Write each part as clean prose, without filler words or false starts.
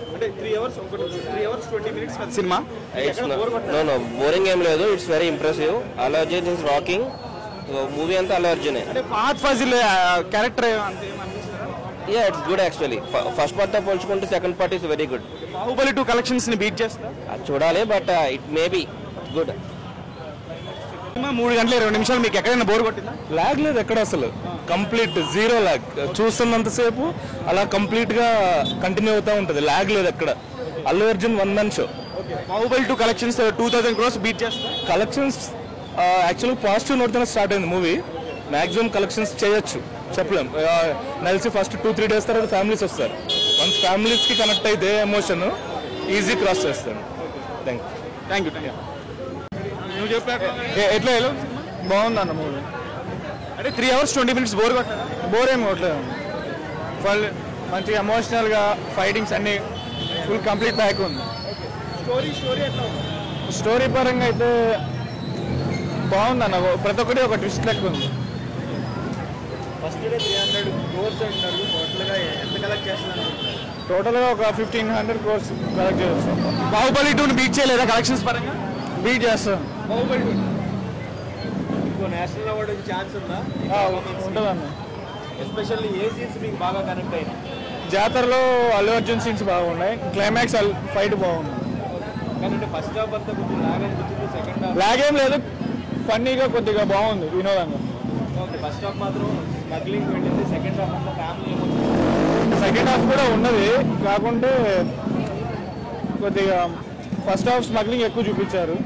అంటే 3 hours 20 minutes cinema. No boring ఏం లేదు. It's very impressive. Allu Arjun is rocking. Movie అంతా అల్లు అర్జునే. అంటే Fahadh Faasil character yeah it's good actually. First part తో పోల్చుకుంటే second part is very good. Baahubali 2 collections ని బీట్ చేస్తా అది చూడాలి, but it may be good. Cinema 3 గంటల 20 నిమిషాలు మీకు ఎక్కడైనా బోర్ కొట్టిందా? లాగ్ లేదు ఎక్కడ, అసలు కంప్లీట్ జీరో లాగ్. చూస్తున్నంతసేపు అలా కంప్లీట్ గా కంటిన్యూ అవుతా ఉంటుంది. లాగ్ లేదు ఎక్కడ. Allu Arjun one man show. Baahubali 2 collections 2000 crores beat చేస్తా. కలెక్షన్స్ యాక్చువల్ పాజిటివ్ నోట్తోనే స్టార్ట్ అయింది మూవీ. మాక్సిమం కలెక్షన్స్ చేయొచ్చు, చెప్పలేం. నలిసి ఫస్ట్ 2-3 days తర్వాత ఫ్యామిలీస్ వస్తారు. వన్స్ ఫ్యామిలీస్ కి కనెక్ట్ అయితే ఎమోషన్ ఈజీ క్రాస్ చేస్తాను. Thank you. నువ్వు చెప్పాక ఎట్లా బాగుంది అన్న మూవీ. అంటే 3 hours 20 minutes బోర్ కొట్టారా? బోర్ ఏమి కొట్టలేదు. ఫుల్ మంచిగా ఎమోషనల్గా ఫైటింగ్స్ అన్ని ఫుల్ కంప్లీట్ ప్యాక్ ఉంది. స్టోరీ ఎట్లా ఉంది? స్టోరీ పరంగా అయితే బాగుందన్న. ప్రతి ఒక్కటి ఒక ట్విస్ట్ లెక్క ఉంది. ఫస్ట్ డే 300 crores అంటారు. టోటల్గా ఎంత కలెక్ట్ చేస్తున్నారు? టోటల్గా ఒక 1500 crores కలెక్ట్ చేయొచ్చు. బాహుబలి 2 బీట్ చేయలేదా కలెక్షన్స్ పరంగా? బీట్ చేస్తాం. బాహుబలి 2 ఇంకో నేషనల్ అవార్డు వచ్చే ఛాన్స్ ఉందా? ఉంటుందన్న. ఎస్పెషల్లీ ఏ సీన్స్ మీకు బాగా కనెక్ట్ అయినాయి? జాతరలో అల్లు అర్జున్ సీన్స్ బాగున్నాయి. క్లైమాక్స్ ఫైట్ బాగుంది. కానీ ఫస్ట్ హాఫ్ అంతా కొంచెం లాగ్ అనిపించింది. సెకండ్ హాఫ్ లాగ్ ఏం లేదు, ఫన్నీగా కొద్దిగా బాగుంది, వినోదంగా. ఓకే, ఫస్ట్ హాఫ్ మాత్రం స్మగ్లింగ్ వెళ్ళింది. సెకండ్ హాఫ్ అంతా ఫ్యామిలీ. సెకండ్ హాఫ్ కూడా ఉన్నది, కాకుంటే కొద్దిగా ఫస్ట్ హాఫ్ స్మగ్లింగ్ ఎక్కువ చూపించారు.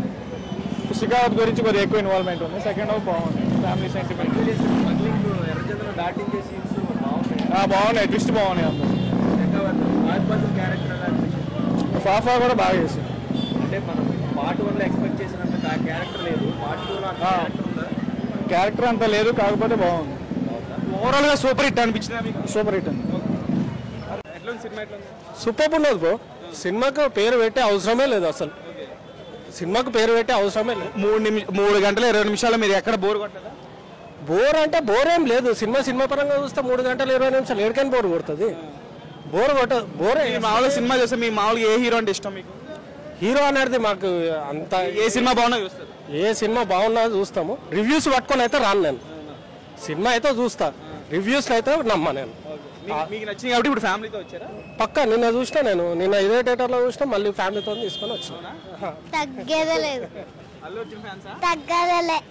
షికావత్ గురించి కొద్దిగా ఎక్కువ ఇన్వాల్వ్మెంట్ ఉంది. సెకండ్ హాఫ్ బాగుంది, ఫ్యామిలీ సెంటిమెంట్. స్మగ్లింగ్ ఎర్రచంద్ర దాటింగ్ సీన్స్ బాగున్నాయి. బాగున్నాయి, ట్విస్ట్ బాగున్నాయి. అందరూ క్యారెక్టర్ ఫాఫా కూడా బాగా చేసింది. అంటే మనం పార్ట్ 1లో ఎక్స్పెక్ట్ చేసినంత ఆ క్యారెక్టర్ లేదు. పార్ట్ 2లో క్యారెక్టర్ ఉందా? క్యారెక్టర్ అంతా లేదు, కాకపోతే బాగుంది. ఓవరాల్ గా సూపర్ హిట్ అనిపించిందా మీకు? సూపర్ హిట్ అండి. ఎట్లా సినిమా ఎట్లా? సూపర్ ఉన్నది బ్రో. సినిమాకు పేరు పెట్టే అవసరమే లేదు అసలు. సినిమాకు పేరు పెట్టే అవసరమే లేదు. 3 గంటల 20 నిమిషాలు మీరు ఎక్కడ బోర్ కొట్టదా? బోర్ అంటే బోర్ ఏం లేదు. సినిమా పరంగా చూస్తే 3 గంటల 20 నిమిషాలు ఏడుకని బోర్ కొడుతుంది. బోర్ కొట్టదు. బోరే. మామూలుగా సినిమా చూస్తే మీ మామూలుగా ఏ హీరో అంటే ఇష్టం మీకు? హీరో అనేది మాకు అంత. ఏ సినిమా బాగున్నా చూస్తారు? ఏ సినిమా బాగున్నా చూస్తాము. రివ్యూస్ పట్టుకొని అయితే రాను నేను. సినిమా అయితే చూస్తా, రివ్యూస్ అయితే నమ్మా నేను. మీకు నచ్చింది కాబట్టి ఇప్పుడు ఫ్యామిలీతో వచ్చారా? పక్కా నిన్న చూసినా, నిన్న ఇదే థియేటర్లో చూసినా, మళ్ళీ ఫ్యామిలీతో తీసుకొని వచ్చాను. తగ్గేదే లేదు. అల్లు అర్జున్ ఫ్యాన్సా? తగ్గేదే లేదు.